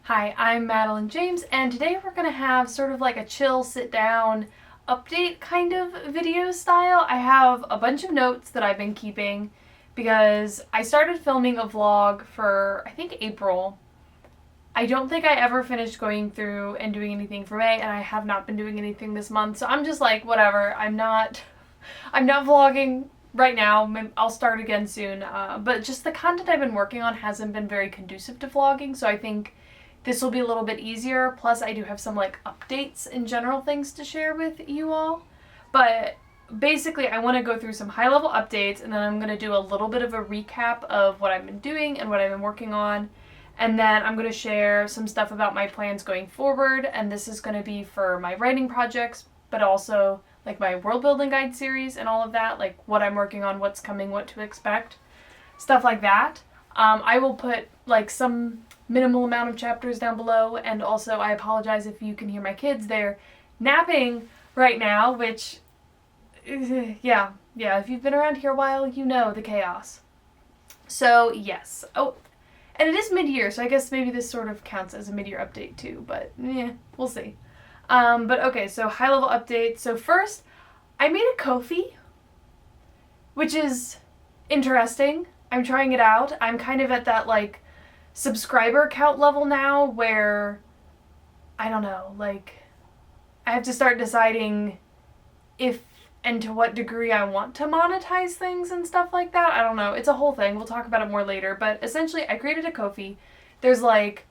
Hi, I'm Madeline James, and today we're going to have sort of like a chill sit down update kind of video style. I have a bunch of notes that I've been keeping because I started filming a vlog for, I think, April. I don't think I ever finished going through and doing anything for May, and I have not been doing anything this month, so I'm just like, whatever, I'm not vlogging right now. I'll start again soon, but just the content I've been working on hasn't been very conducive to vlogging, so I think this will be a little bit easier. Plus, I do have some like updates and general things to share with you all. But basically, I want to go through some high-level updates, and then I'm going to do a little bit of a recap of what I've been doing and what I've been working on. And then I'm going to share some stuff about my plans going forward, and this is going to be for my writing projects, but also like my world building guide series and all of that, like what I'm working on, what's coming, what to expect, stuff like that. I will put like some minimal amount of chapters down below, and also I apologize if you can hear my kids. They're napping right now, which, yeah, if you've been around here a while, you know the chaos. So, yes. Oh, and it is mid-year, so I guess maybe this sort of counts as a mid-year update too, but yeah, we'll see. But okay, so high-level update. So first, I made a Ko-fi, which is interesting. I'm trying it out. I'm kind of at that, like, subscriber count level now where, I don't know, like, I have to start deciding if and to what degree I want to monetize things and stuff like that. I don't know. It's a whole thing. We'll talk about it more later. But essentially, I created a Ko-fi. There's, like,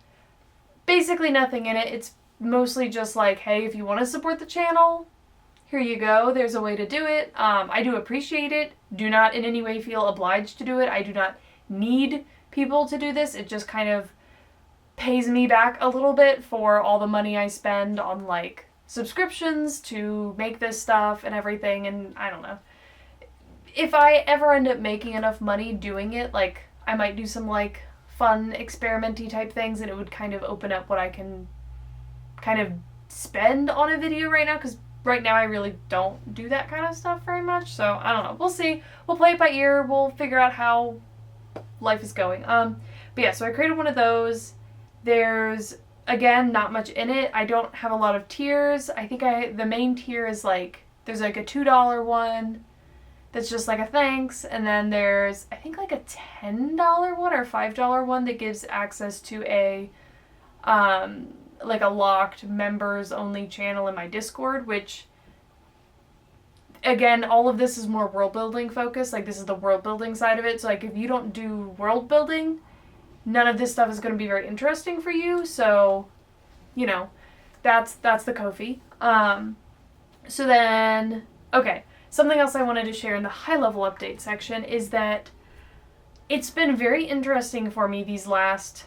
basically nothing in it. It's mostly just like, hey, if you want to support the channel, here you go. There's a way to do it. I do appreciate it. Do not in any way feel obliged to do it. I do not need people to do this. It just kind of pays me back a little bit for all the money I spend on, like, subscriptions to make this stuff and everything. And I don't know. If I ever end up making enough money doing it, like, I might do some, like, fun experimenty type things, and it would kind of open up what I can kind of spend on a video right now, because right now I really don't do that kind of stuff very much. So I don't know. We'll see. We'll play it by ear. We'll figure out how life is going. But yeah, so I created one of those. There's, again, not much in it. I don't have a lot of tiers. I think the main tier is like, there's like a $2 one that's just like a thanks, and then there's, I think, like a $10 one or $5 one that gives access to a like a locked members only channel in my Discord, which, again, all of this is more world building focused. Like, this is the world building side of it. So, like, if you don't do world building, none of this stuff is going to be very interesting for you. So, you know, that's the Ko-fi. So then, okay, something else I wanted to share in the high level update section is that it's been very interesting for me these last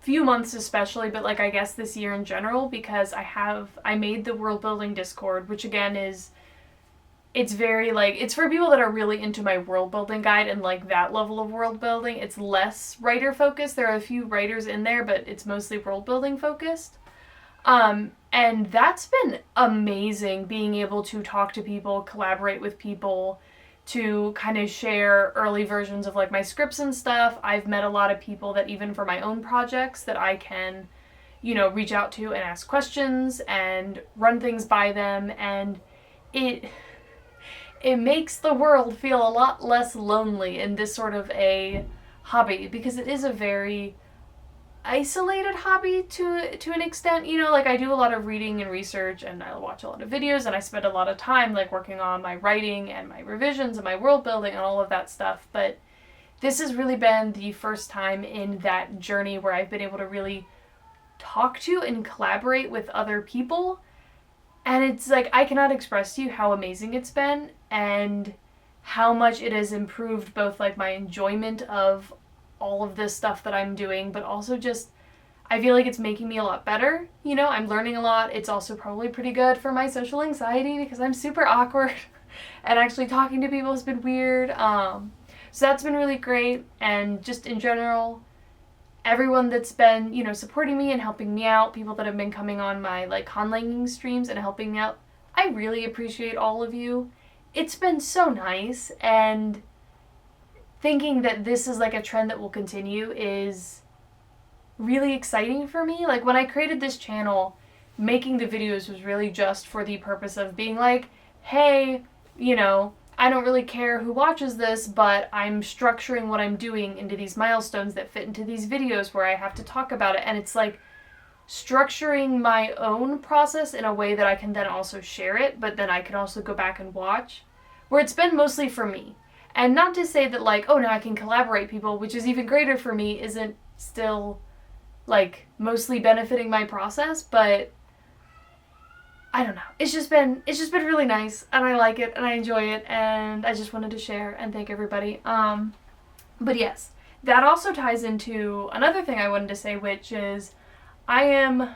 few months especially, but like I guess this year in general, because I made the world building Discord, which again it's very like, it's for people that are really into my world building guide and like that level of world building. It's less writer focused. There are a few writers in there, but it's mostly world building focused. And that's been amazing, being able to talk to people, collaborate with people, to kind of share early versions of like my scripts and stuff. I've met a lot of people that even for my own projects that I can, you know, reach out to and ask questions and run things by them, and it makes the world feel a lot less lonely in this sort of a hobby, because it is a very isolated hobby to an extent. You know, like, I do a lot of reading and research, and I watch a lot of videos, and I spend a lot of time like working on my writing and my revisions and my world building and all of that stuff. But this has really been the first time in that journey where I've been able to really talk to and collaborate with other people, and it's like, I cannot express to you how amazing it's been and how much it has improved both like my enjoyment of all of this stuff that I'm doing, but also just, I feel like it's making me a lot better. You know, I'm learning a lot. It's also probably pretty good for my social anxiety, because I'm super awkward and actually talking to people has been weird. So that's been really great. And just in general, everyone that's been, you know, supporting me and helping me out, people that have been coming on my like conlanging streams and helping me out, I really appreciate all of you. It's been so nice, and thinking that this is like a trend that will continue is really exciting for me. Like, when I created this channel, making the videos was really just for the purpose of being like, hey, you know, I don't really care who watches this, but I'm structuring what I'm doing into these milestones that fit into these videos where I have to talk about it. And it's like structuring my own process in a way that I can then also share it, but then I can also go back and watch, where it's been mostly for me. And not to say that, like, oh, now I can collaborate people, which is even greater for me, isn't still, like, mostly benefiting my process, but I don't know. It's just been really nice, and I like it, and I enjoy it, and I just wanted to share and thank everybody. But yes, that also ties into another thing I wanted to say, which is I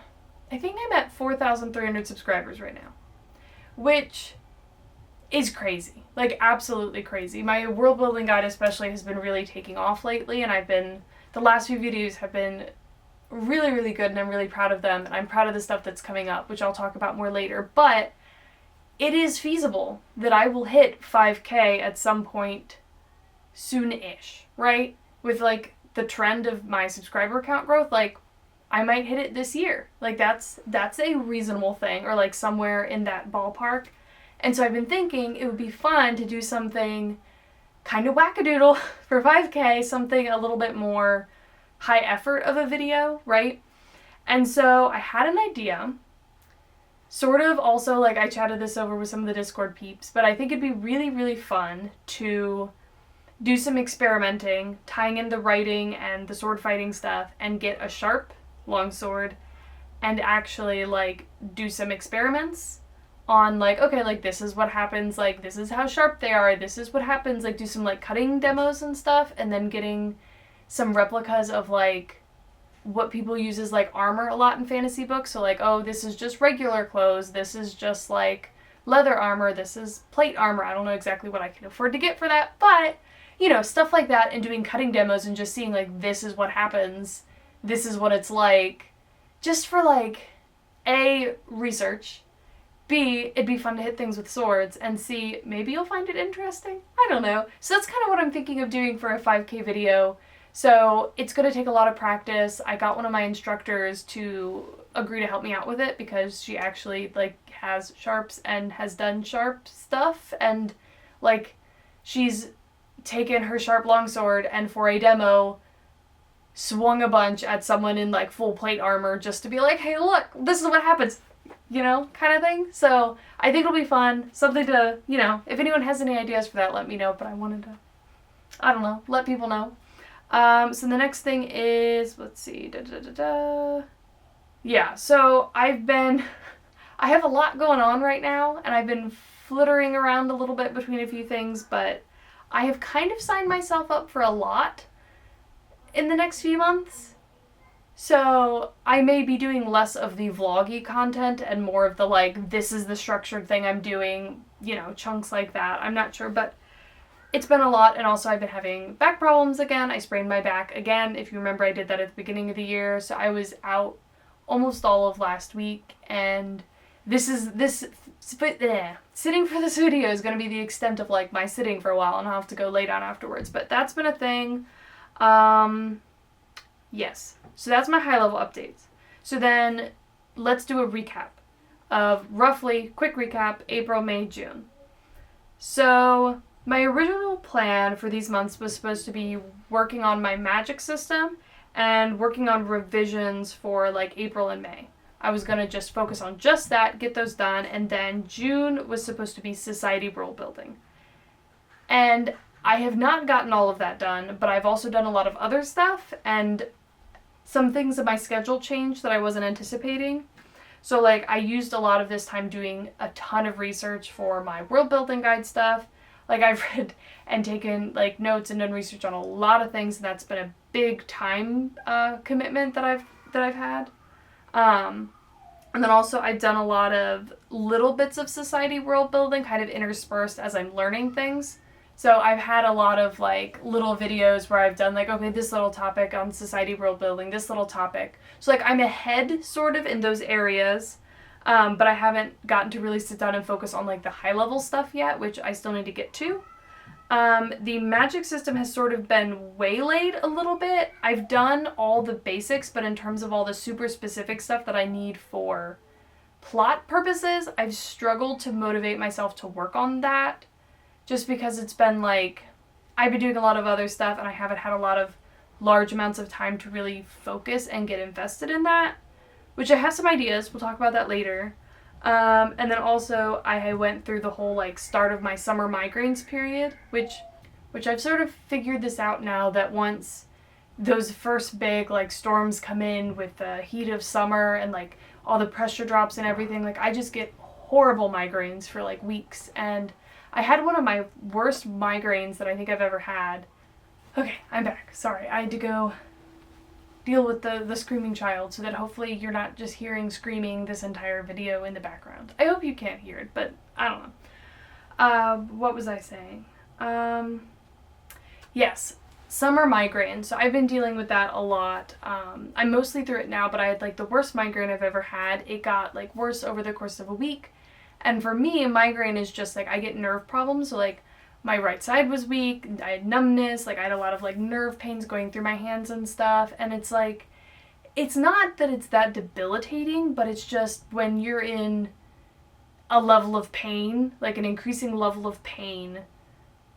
think I'm at 4,300 subscribers right now, which is crazy. Like, absolutely crazy. My world building guide especially has been really taking off lately, and the last few videos have been really, really good, and I'm really proud of them, and I'm proud of the stuff that's coming up, which I'll talk about more later. But it is feasible that I will hit 5K at some point soon-ish, right? With, like, the trend of my subscriber count growth, like, I might hit it this year. Like, that's a reasonable thing, or, like, somewhere in that ballpark. And so I've been thinking it would be fun to do something kind of wackadoodle for 5K, something a little bit more high effort of a video, right? And so I had an idea, sort of also, like, I chatted this over with some of the Discord peeps, but I think it'd be really, really fun to do some experimenting, tying in the writing and the sword fighting stuff, and get a sharp longsword and actually, like, do some experiments on, like, okay, like, this is what happens, like, this is how sharp they are, this is what happens, like, do some, like, cutting demos and stuff, and then getting some replicas of, like, what people use as, like, armor a lot in fantasy books. So, like, oh, this is just regular clothes, this is just, like, leather armor, this is plate armor. I don't know exactly what I can afford to get for that, but, you know, stuff like that, and doing cutting demos and just seeing, like, this is what happens, this is what it's like, just for, like, A, research, B, it'd be fun to hit things with swords, and C, maybe you'll find it interesting. I don't know. So that's kind of what I'm thinking of doing for a 5K video. So it's going to take a lot of practice. I got one of my instructors to agree to help me out with it because she actually, like, has sharps and has done sharp stuff, and, like, she's taken her sharp longsword and for a demo swung a bunch at someone in, like, full plate armor just to be like, hey, look, this is what happens, you know, kind of thing. So I think it'll be fun, something to, you know, if anyone has any ideas for that, let me know, but I wanted to, I don't know, let people know. So the next thing is, let's see, yeah, so I have a lot going on right now, and I've been flittering around a little bit between a few things, but I have kind of signed myself up for a lot in the next few months. So I may be doing less of the vloggy content and more of the, like, this is the structured thing I'm doing, you know, chunks like that. I'm not sure, but it's been a lot, and also I've been having back problems again. I sprained my back again. If you remember, I did that at the beginning of the year, so I was out almost all of last week, and sitting for this video is going to be the extent of, like, my sitting for a while, and I'll have to go lay down afterwards, but that's been a thing. Yes, so that's my high-level updates. So then let's do a recap of quick recap, April, May, June. So my original plan for these months was supposed to be working on my magic system and working on revisions for, like, April and May. I was going to just focus on just that, get those done, and then June was supposed to be society world building. And I have not gotten all of that done, but I've also done a lot of other stuff, and some things in my schedule changed that I wasn't anticipating. So, like, I used a lot of this time doing a ton of research for my world building guide stuff. Like, I've read and taken, like, notes and done research on a lot of things, and that's been a big time commitment that I've had. And then also I've done a lot of little bits of society world building kind of interspersed as I'm learning things. So I've had a lot of, like, little videos where I've done, like, okay, this little topic on society world building, this little topic. So, like, I'm ahead sort of in those areas. But I haven't gotten to really sit down and focus on, like, the high-level stuff yet, which I still need to get to. The magic system has sort of been waylaid a little bit. I've done all the basics, but in terms of all the super specific stuff that I need for plot purposes, I've struggled to motivate myself to work on that, just because it's been like, I've been doing a lot of other stuff and I haven't had a lot of large amounts of time to really focus and get invested in that, which I have some ideas. We'll talk about that later. And then also I went through the whole like start of my summer migraines period, which I've sort of figured this out now, that once those first big like storms come in with the heat of summer and like all the pressure drops and everything, like I just get horrible migraines for like weeks. And I had one of my worst migraines that I think I've ever had. Okay, I'm back. Sorry, I had to go deal with the screaming child, so that hopefully you're not just hearing screaming this entire video in the background. I hope you can't hear it, but I don't know. What was I saying? Yes, summer migraine. So I've been dealing with that a lot. I'm mostly through it now, but I had like the worst migraine I've ever had. It got like worse over the course of a week. And for me, a migraine is just like I get nerve problems. So like my right side was weak, I had numbness, like I had a lot of like nerve pains going through my hands and stuff. And it's like, it's not that it's that debilitating, but it's just when you're in a level of pain, like an increasing level of pain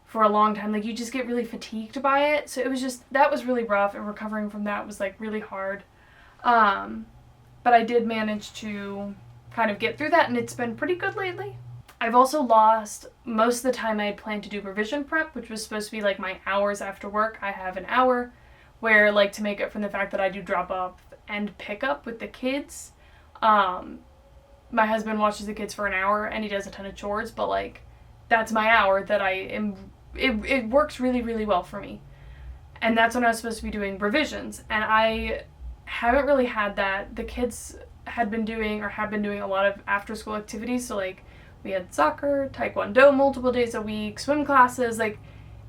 for a long time, like you just get really fatigued by it. So it was just, that was really rough, and recovering from that was like really hard. But I did manage to kind of get through that, and it's been pretty good lately. I've also lost most of the time I had planned to do revision prep, which was supposed to be like my hours after work. I have an hour where, like, to make up from the fact that I do drop off and pick up with the kids, my husband watches the kids for an hour and he does a ton of chores, but like that's my hour that I am, it works really, really well for me. And that's when I was supposed to be doing revisions, and I haven't really had that. The kids have been doing a lot of after school activities, so like we had soccer, taekwondo multiple days a week, swim classes, like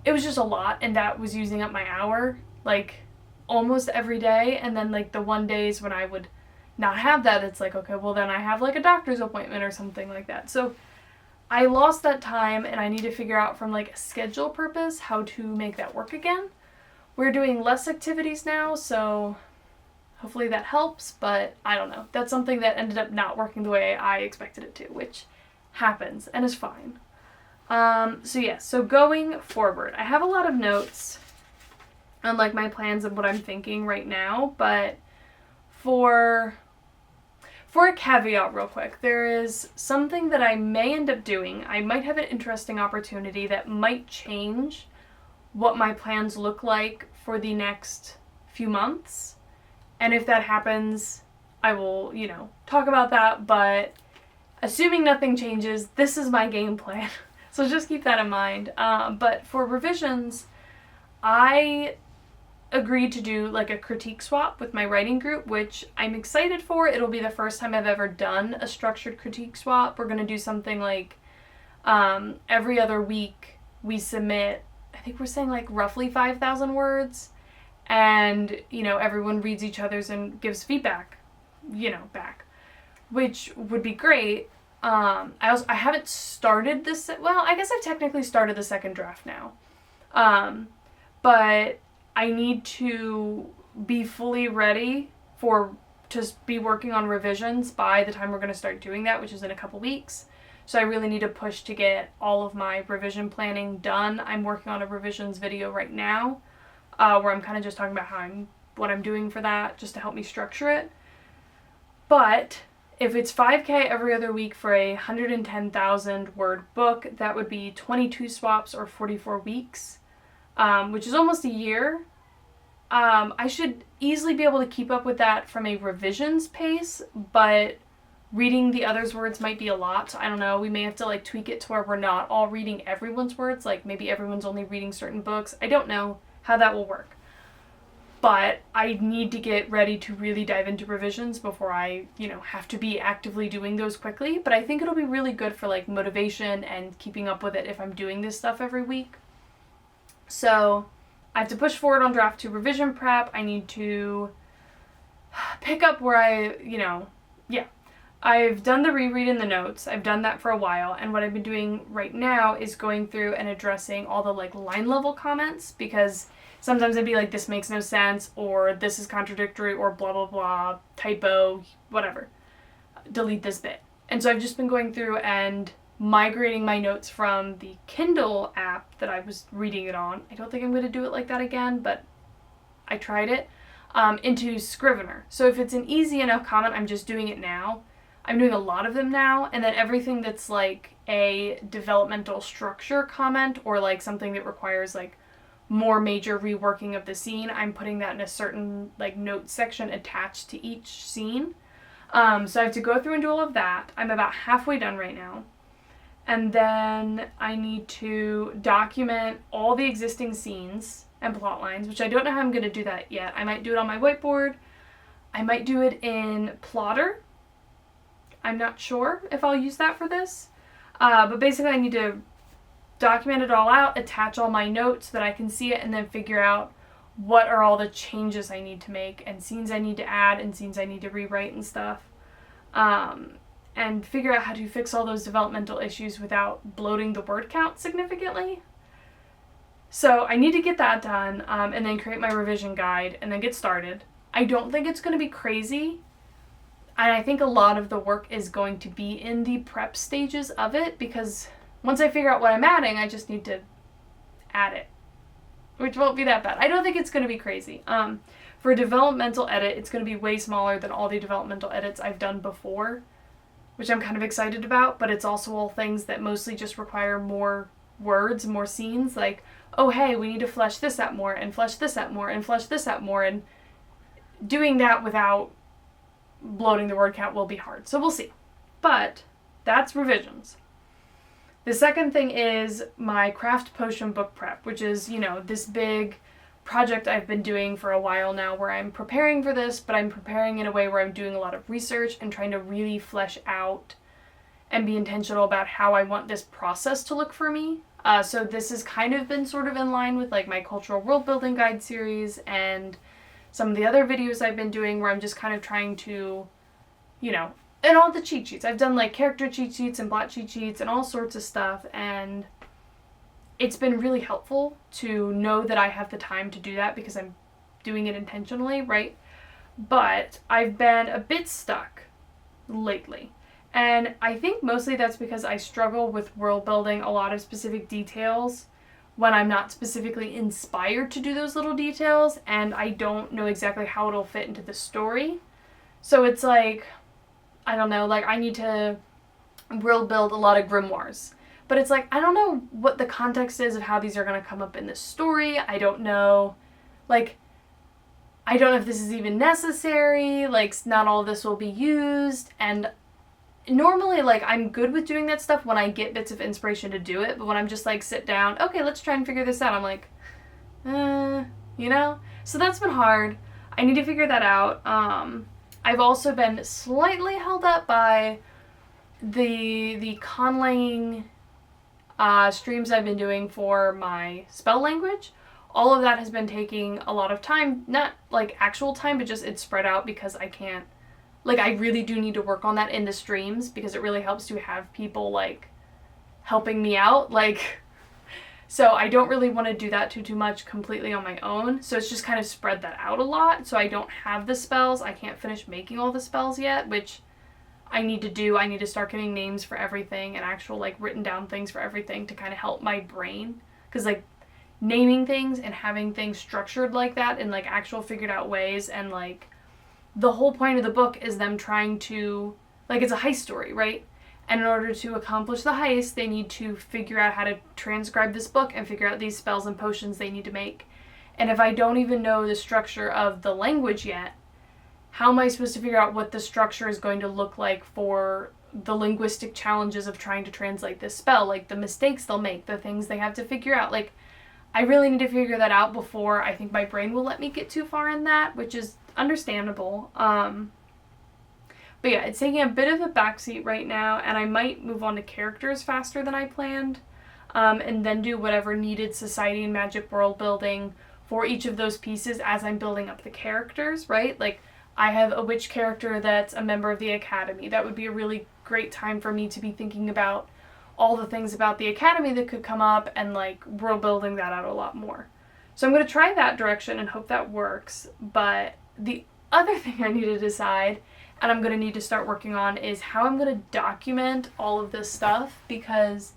it was just a lot, and that was using up my hour like almost every day. And then like the one days when I would not have that, it's like, okay, well then I have like a doctor's appointment or something like that. So I lost that time, and I need to figure out from like a schedule purpose how to make that work again. We're doing less activities now, so hopefully that helps, but I don't know. That's something that ended up not working the way I expected it to, which happens and is fine. So going forward, I have a lot of notes on like my plans and what I'm thinking right now, but for a caveat real quick, there is something that I may end up doing. I might have an interesting opportunity that might change what my plans look like for the next few months. And if that happens, I will, talk about that. But assuming nothing changes, this is my game plan. So just keep that in mind. But for revisions, I agreed to do like a critique swap with my writing group, which I'm excited for. It'll be the first time I've ever done a structured critique swap. We're going to do something like every other week we submit, I think we're saying like roughly 5,000 words, and everyone reads each other's and gives feedback back, which would be great. I haven't started this, well, I guess I've technically started the second draft now, but I need to be fully ready to be working on revisions by the time we're going to start doing that, which is in a couple weeks. So I really need to push to get all of my revision planning done. I'm working on a revisions video right now, where I'm kind of just talking about what I'm doing for that, just to help me structure it. But if it's 5K every other week for a 110,000 word book, that would be 22 swaps or 44 weeks, which is almost a year. I should easily be able to keep up with that from a revisions pace, but reading the others' words might be a lot. So I don't know, we may have to like tweak it to where we're not all reading everyone's words, like maybe everyone's only reading certain books. I don't know how that will work. But I need to get ready to really dive into revisions before I, have to be actively doing those quickly. But I think it'll be really good for like motivation and keeping up with it if I'm doing this stuff every week. So I have to push forward on draft 2 revision prep. I need to pick up where I've done the reread in the notes. I've done that for a while, and what I've been doing right now is going through and addressing all the like line level comments, because sometimes I'd be like, this makes no sense, or this is contradictory, or blah blah blah, typo, whatever. Delete this bit. And so I've just been going through and migrating my notes from the Kindle app that I was reading it on. I don't think I'm going to do it like that again, but I tried it, into Scrivener. So if it's an easy enough comment, I'm just doing it now. I'm doing a lot of them now, and then everything that's like a developmental structure comment or like something that requires like more major reworking of the scene, I'm putting that in a certain like note section attached to each scene. So I have to go through and do all of that. I'm about halfway done right now. And then I need to document all the existing scenes and plot lines, which I don't know how I'm going to do that yet. I might do it on my whiteboard. I might do it in Plotter. I'm not sure if I'll use that for this. But basically I need to document it all out, attach all my notes so that I can see it, and then figure out what are all the changes I need to make, and scenes I need to add, and scenes I need to rewrite and stuff. And figure out how to fix all those developmental issues without bloating the word count significantly. So I need to get that done, and then create my revision guide, and then get started. I don't think it's going to be crazy, and I think a lot of the work is going to be in the prep stages of it, because once I figure out what I'm adding, I just need to add it, which won't be that bad. I don't think it's going to be crazy. For a developmental edit, it's going to be way smaller than all the developmental edits I've done before, which I'm kind of excited about, but it's also all things that mostly just require more words, more scenes, like, oh hey, we need to flesh this out more, and flesh this out more, and flesh this out more, and doing that without bloating the word count will be hard. So we'll see. But that's revisions. The second thing is my craft potion book prep, which is, you know, this big project I've been doing for a while now where I'm preparing for this, but I'm preparing in a way where I'm doing a lot of research and trying to really flesh out and be intentional about how I want this process to look for me. So this has kind of been sort of in line with like my cultural world building guide series and some of the other videos I've been doing where I'm just kind of trying to, you know, and all the cheat sheets. I've done like character cheat sheets and plot cheat sheets and all sorts of stuff, and it's been really helpful to know that I have the time to do that because I'm doing it intentionally, right? But I've been a bit stuck lately. And I think mostly that's because I struggle with world building a lot of specific details when I'm not specifically inspired to do those little details, and I don't know exactly how it'll fit into the story. So it's like, I don't know, like I need to world build a lot of grimoires. But it's like, I don't know what the context is of how these are going to come up in this story. I don't know, like, I don't know if this is even necessary. Like, not all of this will be used. And normally, like, I'm good with doing that stuff when I get bits of inspiration to do it. But when I'm just like, sit down, okay, let's try and figure this out, I'm like, you know? So that's been hard. I need to figure that out. I've also been slightly held up by the conlaying streams I've been doing for my spell language. All of that has been taking a lot of time, not like actual time, but just it's spread out because I can't, like, I really do need to work on that in the streams because it really helps to have people like helping me out, like, so I don't really want to do that too much completely on my own. So it's just kind of spread that out a lot. So I don't have the spells. I can't finish making all the spells yet, which I need to do. I need to start getting names for everything and actual like written down things for everything to kind of help my brain. Because like naming things and having things structured like that in like actual figured out ways, and like the whole point of the book is them trying to, like, it's a heist story, right? And in order to accomplish the heist, they need to figure out how to transcribe this book and figure out these spells and potions they need to make. And if I don't even know the structure of the language yet, how am I supposed to figure out what the structure is going to look like for the linguistic challenges of trying to translate this spell? Like, the mistakes they'll make, the things they have to figure out. Like, I really need to figure that out before I think my brain will let me get too far in that, which is understandable. But yeah, it's taking a bit of a backseat right now, and I might move on to characters faster than I planned, and then do whatever needed society and magic world building for each of those pieces as I'm building up the characters, right? Like, I have a witch character that's a member of the Academy. That would be a really great time for me to be thinking about all the things about the Academy that could come up and like world building that out a lot more. So I'm going to try that direction and hope that works. But the other thing I need to decide, and I'm going to need to start working on, is how I'm going to document all of this stuff, because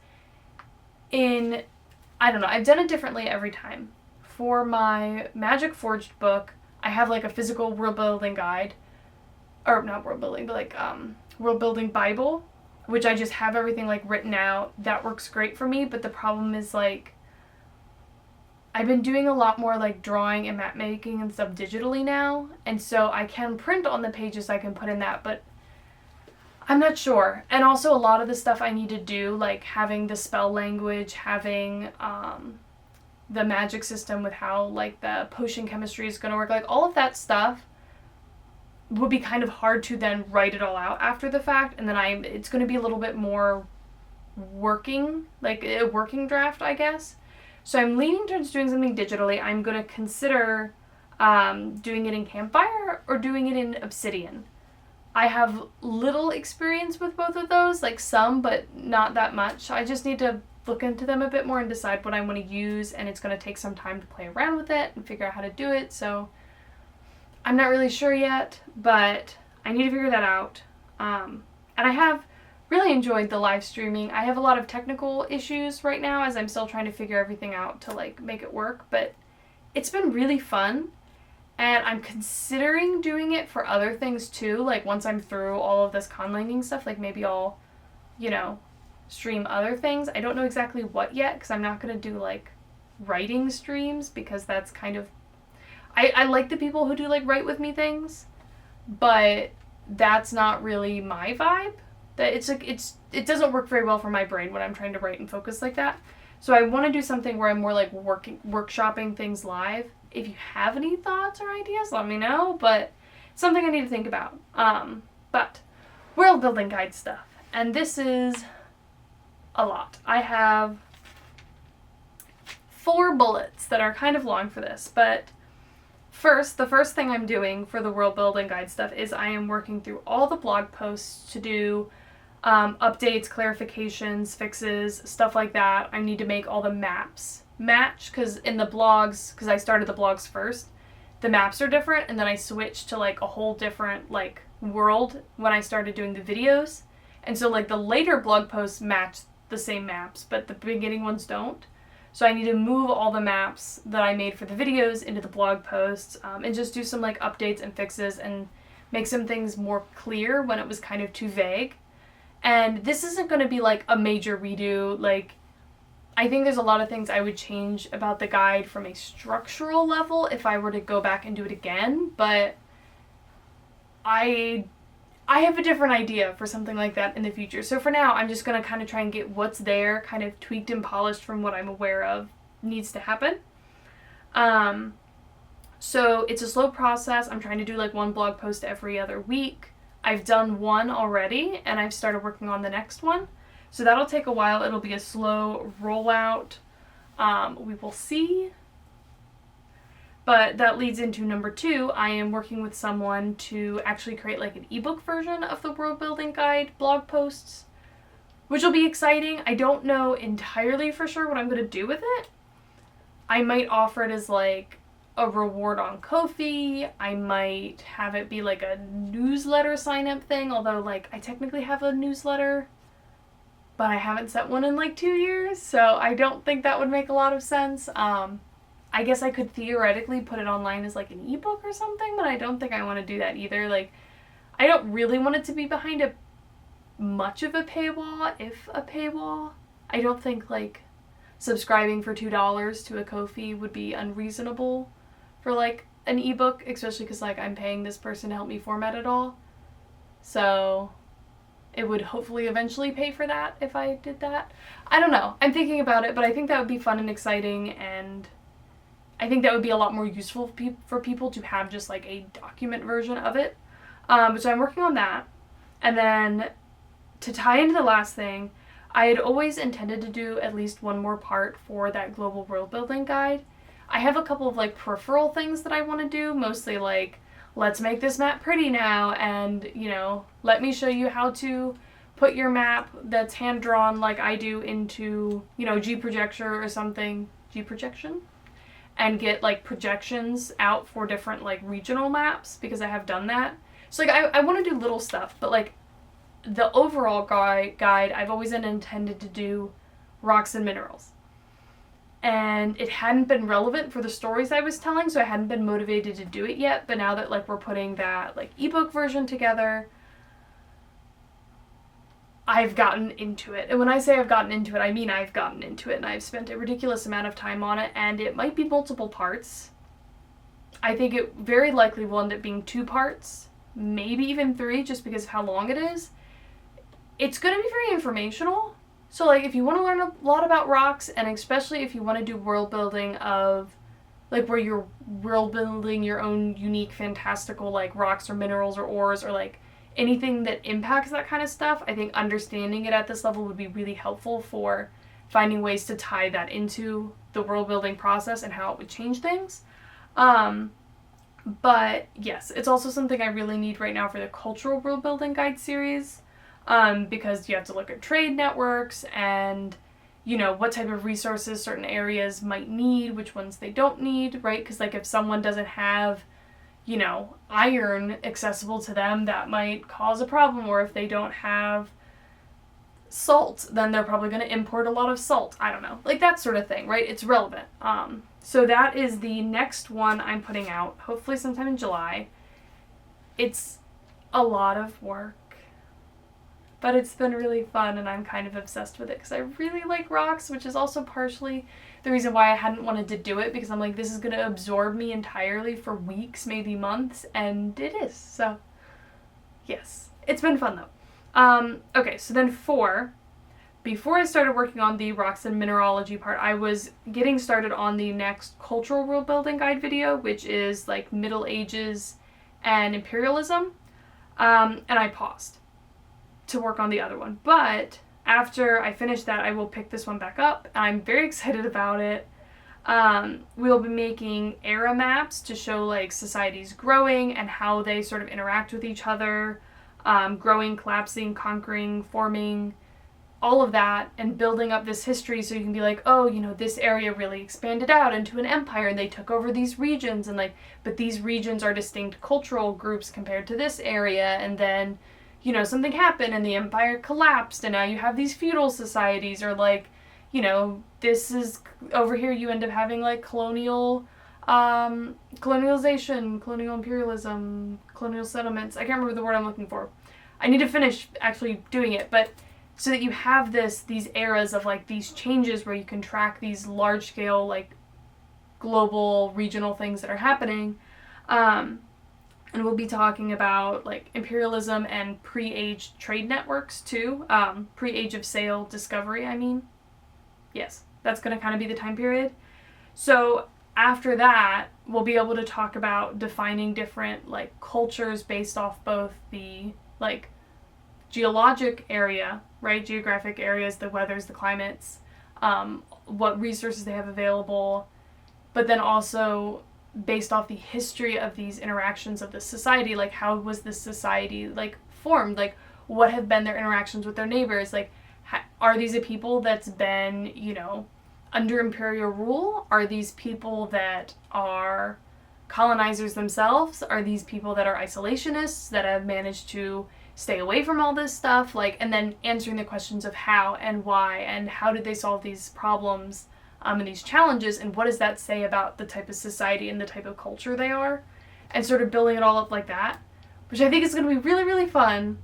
I don't know, I've done it differently every time. For my Magic Forged book, I have like a physical world building guide, or not world building, but like world building Bible, which I just have everything like written out. That works great for me, but the problem is like I've been doing a lot more like drawing and map making and stuff digitally now, and so I can print on the pages I can put in that, but I'm not sure. And also a lot of the stuff I need to do, like having the spell language, having the magic system with how like the potion chemistry is going to work, like all of that stuff would be kind of hard to then write it all out after the fact, and then it's going to be a little bit more working, like a working draft, I guess. So I'm leaning towards doing something digitally. I'm going to consider doing it in Campfire or doing it in Obsidian. I have little experience with both of those, like some, but not that much. I just need to look into them a bit more and decide what I want to use, and it's going to take some time to play around with it and figure out how to do it. So I'm not really sure yet, but I need to figure that out. And I have really enjoyed the live streaming. I have a lot of technical issues right now as I'm still trying to figure everything out to like make it work, but it's been really fun. And I'm considering doing it for other things too. Like once I'm through all of this conlanging stuff, like maybe I'll, stream other things. I don't know exactly what yet, because I'm not going to do like writing streams, because that's kind of, I like the people who do like write with me things, but that's not really my vibe. That it doesn't work very well for my brain when I'm trying to write and focus like that. So I want to do something where I'm more like workshopping things live. If you have any thoughts or ideas, let me know, but it's something I need to think about. But world building guide stuff, and this is a lot. I have 4 bullets that are kind of long for this, but the first thing I'm doing for the world building guide stuff is I am working through all the blog posts to do updates, clarifications, fixes, stuff like that. I need to make all the maps match, because in the blogs, because I started the blogs first, the maps are different, and then I switched to like a whole different like world when I started doing the videos, and so like the later blog posts match the same maps, but the beginning ones don't. So I need to move all the maps that I made for the videos into the blog posts, and just do some like updates and fixes and make some things more clear when it was kind of too vague. And this isn't going to be like a major redo. Like, I think there's a lot of things I would change about the guide from a structural level if I were to go back and do it again, but I have a different idea for something like that in the future. So for now, I'm just going to kind of try and get what's there kind of tweaked and polished from what I'm aware of needs to happen. So it's a slow process. I'm trying to do like 1 blog post every other week. I've done 1 already, and I've started working on the next one. So that'll take a while. It'll be a slow rollout. We will see. But that leads into number 2. I am working with someone to actually create like an ebook version of the world building guide blog posts, which will be exciting. I don't know entirely for sure what I'm going to do with it. I might offer it as like a reward on Ko-fi. I might have it be like a newsletter sign up thing, although like I technically have a newsletter, but I haven't sent one in like 2 years, so I don't think that would make a lot of sense. I guess I could theoretically put it online as like an ebook or something, but I don't think I want to do that either. Like, I don't really want it to be behind much of a paywall, if a paywall. I don't think like subscribing for $2 to a Ko-fi would be unreasonable for like an ebook, especially because like I'm paying this person to help me format it all. So it would hopefully eventually pay for that if I did that. I don't know. I'm thinking about it, but I think that would be fun and exciting, and I think that would be a lot more useful for people to have just like a document version of it. So I'm working on that. And then to tie into the last thing, I had always intended to do at least 1 more part for that global world building guide. I have a couple of like peripheral things that I want to do, mostly like let's make this map pretty now, and, you know, let me show you how to put your map that's hand-drawn like I do into, you know, G-Projector or something, G-Projection, and get, like, projections out for different, like, regional maps, because I have done that. So, like, I want to do little stuff, but, like, the overall guide, I've always intended to do rocks and minerals. And it hadn't been relevant for the stories I was telling, so I hadn't been motivated to do it yet, but now that, like, we're putting that, like, ebook version together, I've gotten into it. And when I say I've gotten into it, I mean I've gotten into it, and I've spent a ridiculous amount of time on it, and it might be multiple parts. I think it very likely will end up being 2 parts, maybe even 3, just because of how long it is. It's going to be very informational. So, like, if you want to learn a lot about rocks, and especially if you want to do world building of, like, where you're world building your own unique, fantastical, like, rocks or minerals or ores or, like, anything that impacts that kind of stuff, I think understanding it at this level would be really helpful for finding ways to tie that into the world building process and how it would change things. But yes, it's also something I really need right now for the cultural world building guide series, because you have to look at trade networks and, you know, what type of resources certain areas might need, which ones they don't need, right? Because, like, if someone doesn't have, you know, iron accessible to them, that might cause a problem. Or if they don't have salt, then they're probably going to import a lot of salt. I don't know. Like, that sort of thing, right? It's relevant. So that is the next one I'm putting out, hopefully sometime in July. It's a lot of work, but it's been really fun, and I'm kind of obsessed with it because I really like rocks, which is also partially the reason why I hadn't wanted to do it, because I'm like, this is going to absorb me entirely for weeks, maybe months, and it is. So, yes. It's been fun, though. Okay, so then 4. Before I started working on the rocks and mineralogy part, I was getting started on the next cultural world building guide video, which is, like, Middle Ages and imperialism, and I paused to work on the other one. But after I finish that, I will pick this one back up, and I'm very excited about it. We'll be making era maps to show, like, societies growing and how they sort of interact with each other, growing, collapsing, conquering, forming, all of that, and building up this history so you can be like, oh, you know, this area really expanded out into an empire and they took over these regions, and, like, but these regions are distinct cultural groups compared to this area, and then, you know, something happened and the empire collapsed and now you have these feudal societies, or, like, you know, this is over here you end up having, like, colonialization, colonial imperialism, colonial settlements. I can't remember the word I'm looking for. I need to finish actually doing it, but so that you have these eras of, like, these changes where you can track these large scale, like, global regional things that are happening. And we'll be talking about, like, imperialism and pre-age trade networks too. Pre-age of sail discovery, I mean. Yes, that's going to kind of be the time period. So after that, we'll be able to talk about defining different, like, cultures based off both the, like, geologic area, right? Geographic areas, the weathers, the climates, what resources they have available, but then also based off the history of these interactions of the society, like, how was this society, like, formed? Like, what have been their interactions with their neighbors? Like, are these a people that's been, you know, under imperial rule? Are these people that are colonizers themselves? Are these people that are isolationists that have managed to stay away from all this stuff? Like, and then answering the questions of how and why and how did they solve these problems and these challenges, and what does that say about the type of society and the type of culture they are, and sort of building it all up like that, which I think is going to be really, really fun,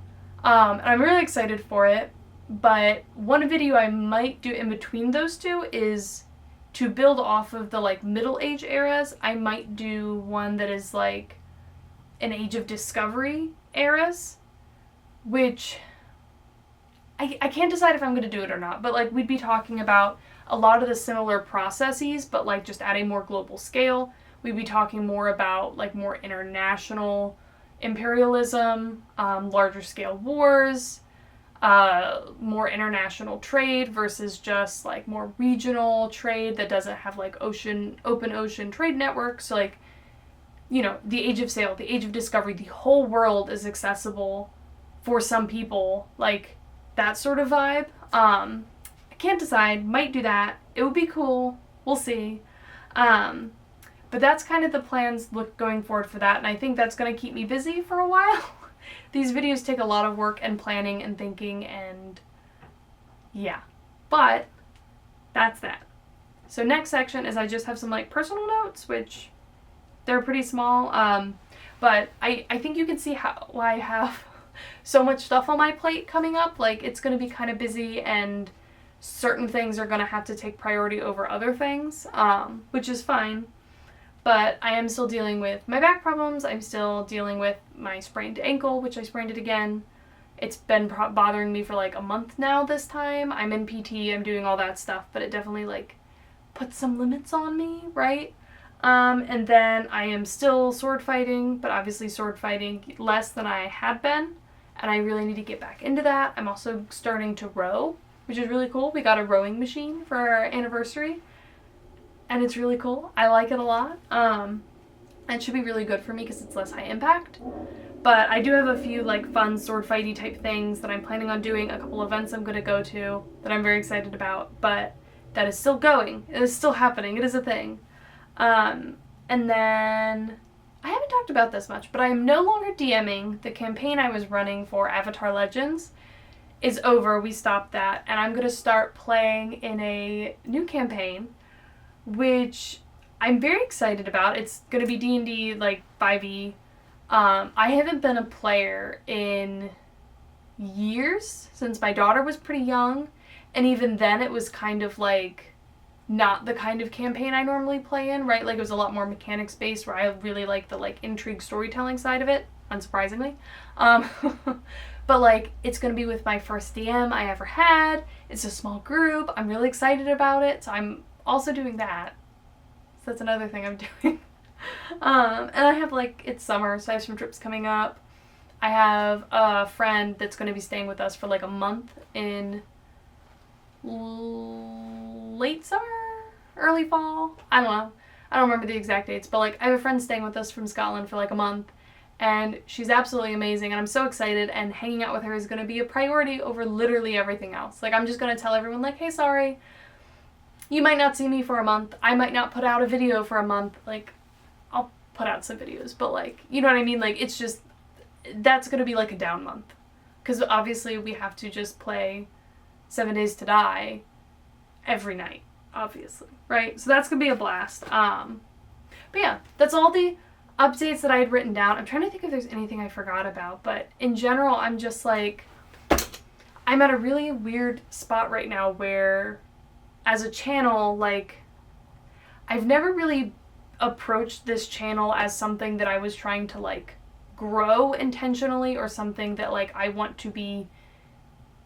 and I'm really excited for it. But one video I might do in between those two is to build off of the, like, Middle Age eras. I might do one that is, like, an Age of Discovery eras, which I can't decide if I'm going to do it or not, but, like, we'd be talking about a lot of the similar processes, but, like, just at a more global scale. We'd be talking more about, like, more international imperialism, larger scale wars, more international trade versus just, like, more regional trade that doesn't have, like, open ocean trade networks. So, like, you know, the age of sail, the age of discovery, the whole world is accessible for some people, like that sort of vibe. I can't decide, might do that. It would be cool. We'll see. But that's kind of the plans going forward for that, and I think that's going to keep me busy for a while. These videos take a lot of work and planning and thinking, and yeah. But that's that. So next section is I just have some like personal notes, which they're pretty small, but I think you can see why I have so much stuff on my plate coming up. Like, it's going to be kind of busy, and certain things are going to have to take priority over other things, which is fine. But I am still dealing with my back problems. I'm still dealing with my sprained ankle, which I sprained it again. It's been bothering me for like a month now this time. I'm in PT, I'm doing all that stuff, but it definitely like puts some limits on me, right? And then I am still sword fighting, but obviously sword fighting less than I had been, and I really need to get back into that. I'm also starting to row, which is really cool. We got a rowing machine for our anniversary, and it's really cool. I like it a lot. It should be really good for me because it's less high impact. But I do have a few like fun sword fighty type things that I'm planning on doing, a couple events I'm going to go to that I'm very excited about, but that is still going. It is still happening. It is a thing. And then I haven't talked about this much, but I am no longer DMing. The campaign I was running for Avatar Legends is over. We stopped that, and I'm going to start playing in a new campaign, which I'm very excited about. It's going to be D&D like 5e. I haven't been a player in years, since my daughter was pretty young, and even then it was kind of like not the kind of campaign I normally play in, right? Like, it was a lot more mechanics based, where I really like the like intrigue storytelling side of it, unsurprisingly. But like, it's gonna be with my first DM I ever had. It's a small group. I'm really excited about it, so I'm also doing that. So that's another thing I'm doing. And I have like, it's summer, so I have some trips coming up. I have a friend that's going to be staying with us for like a month in late summer, early fall. I don't know. I don't remember the exact dates, but like, I have a friend staying with us from Scotland for like a month, and she's absolutely amazing, and I'm so excited, and hanging out with her is going to be a priority over literally everything else. Like, I'm just going to tell everyone like, hey, sorry, you might not see me for a month. I might not put out a video for a month. Like, I'll put out some videos, but like, you know what I mean? Like, it's just, that's going to be like a down month. Because obviously we have to just play 7 Days to Die every night, obviously, right? So that's going to be a blast. But yeah, that's all the updates that I had written down. I'm trying to think if there's anything I forgot about, but in general, I'm just like, I'm at a really weird spot right now where, as a channel, like, I've never really approached this channel as something that I was trying to like grow intentionally, or something that like I want to be,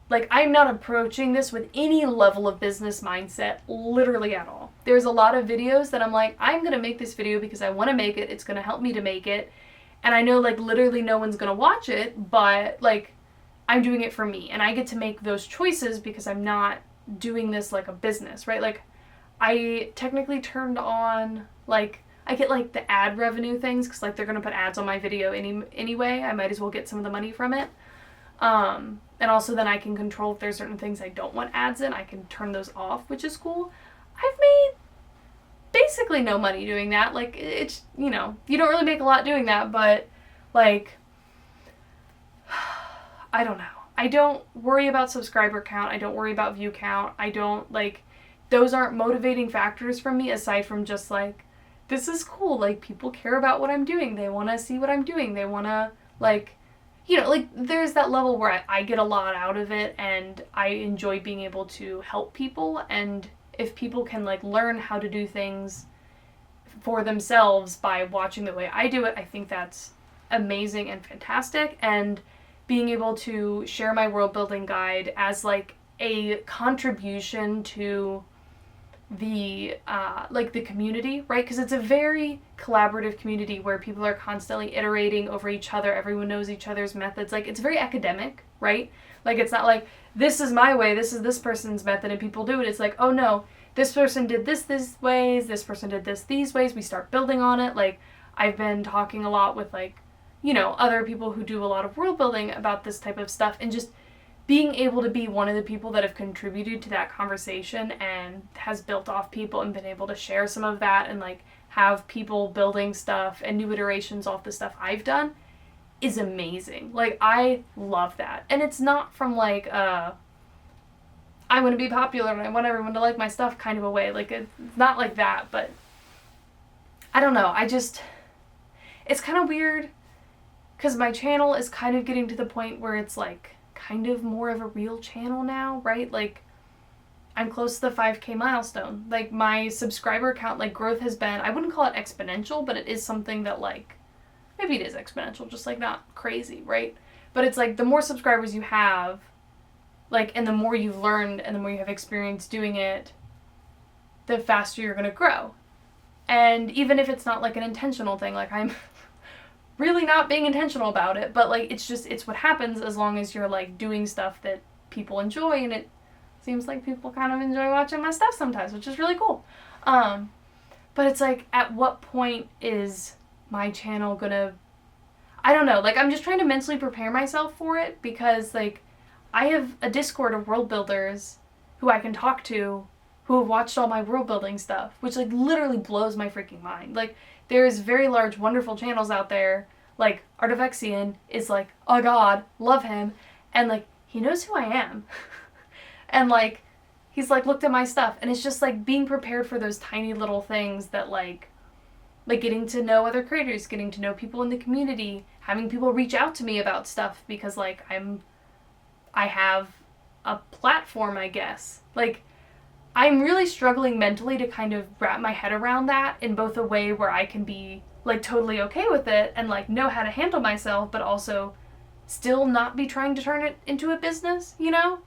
like, I'm not approaching this with any level of business mindset, literally at all. There's a lot of videos that I'm like, I'm gonna make this video because I want to make it, it's gonna help me to make it, and I know like literally no one's gonna watch it, but like, I'm doing it for me, and I get to make those choices because I'm not doing this like a business, right? Like, I technically turned on, like, I get like the ad revenue things because like they're gonna put ads on my video anyway. I might as well get some of the money from it. And also then I can control if there's certain things I don't want ads in. I can turn those off, which is cool. I've made basically no money doing that. Like, it's, you know, you don't really make a lot doing that, but like, I don't know. I don't worry about subscriber count. I don't worry about view count. I don't, like, those aren't motivating factors for me, aside from just like, this is cool. Like, people care about what I'm doing. They want to see what I'm doing. They want to, like, you know, like, there's that level where I get a lot out of it, and I enjoy being able to help people. And if people can like learn how to do things for themselves by watching the way I do it, I think that's amazing and fantastic. And being able to share my world building guide as like a contribution to the like the community, right? Because it's a very collaborative community where people are constantly iterating over each other. Everyone knows each other's methods. Like, it's very academic, right? Like, it's not like, this is my way, this is this person's method, and people do it. It's like, oh no, this person did this ways, this person did this these ways, we start building on it. Like, I've been talking a lot with like, you know, other people who do a lot of world building about this type of stuff, and just being able to be one of the people that have contributed to that conversation and has built off people and been able to share some of that and like have people building stuff and new iterations off the stuff I've done is amazing. Like, I love that. And it's not from like I want to be popular and I want everyone to like my stuff kind of a way. Like, it's not like that, but I don't know. It's kind of weird because my channel is kind of getting to the point where it's like kind of more of a real channel now, right? Like, I'm close to the 5K milestone. Like, my subscriber count, like, growth has been, I wouldn't call it exponential, but it is something that, like, maybe it is exponential, just, like, not crazy, right? But it's, like, the more subscribers you have, like, and the more you've learned and the more you have experience doing it, the faster you're going to grow. And even if it's not, like, an intentional thing, like, I'm really not being intentional about it, but, like, it's what happens as long as you're, like, doing stuff that people enjoy, and it seems like people kind of enjoy watching my stuff sometimes, which is really cool. But it's like, at what point is my channel gonna, I don't know, like, I'm just trying to mentally prepare myself for it, because, like, I have a Discord of world builders who I can talk to who have watched all my world building stuff, which, like, literally blows my freaking mind. Like, there's very large, wonderful channels out there, like, Artifexian is, like, oh god, love him, and, like, he knows who I am. And, like, he's, like, looked at my stuff, and it's just, like, being prepared for those tiny little things that, like, getting to know other creators, getting to know people in the community, having people reach out to me about stuff, because, like, I have a platform, I guess. Like, I'm really struggling mentally to kind of wrap my head around that in both a way where I can be, like, totally okay with it and, like, know how to handle myself, but also still not be trying to turn it into a business, you know?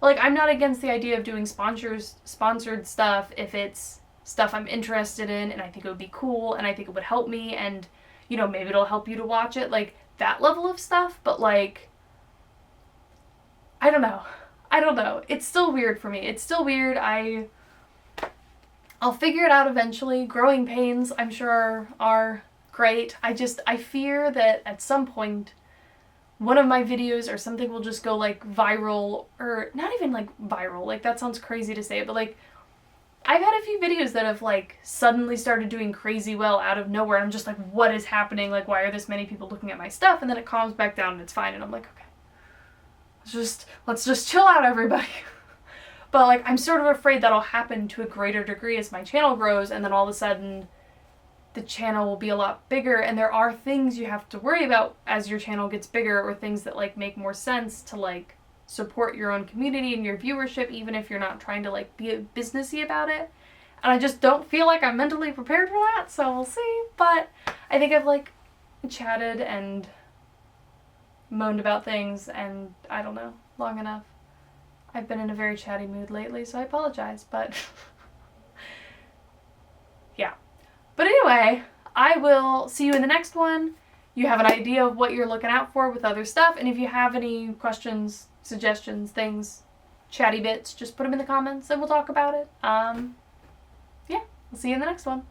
Like, I'm not against the idea of doing sponsored stuff if it's stuff I'm interested in and I think it would be cool and I think it would help me and, you know, maybe it'll help you to watch it, like, that level of stuff, but, like, I don't know. It's still weird for me. It's still weird. I'll figure it out eventually. Growing pains, I'm sure, are great. I fear that at some point one of my videos or something will just go, like, viral, or not even, like, viral, like, that sounds crazy to say, but, like, I've had a few videos that have, like, suddenly started doing crazy well out of nowhere. I'm just like, what is happening? Like, why are this many people looking at my stuff? And then it calms back down and it's fine, and I'm like, okay, let's just chill out, everybody. But, like, I'm sort of afraid that'll happen to a greater degree as my channel grows, and then all of a sudden the channel will be a lot bigger, and there are things you have to worry about as your channel gets bigger, or things that, like, make more sense to, like, support your own community and your viewership, even if you're not trying to, like, be businessy about it. And I just don't feel like I'm mentally prepared for that, so we'll see. But I think I've, like, chatted and moaned about things, and I don't know, long enough. I've been in a very chatty mood lately, so I apologize, but yeah. But anyway, I will see you in the next one. You have an idea of what you're looking out for with other stuff, and if you have any questions, suggestions, things, chatty bits, just put them in the comments and we'll talk about it. Yeah, I'll see you in the next one.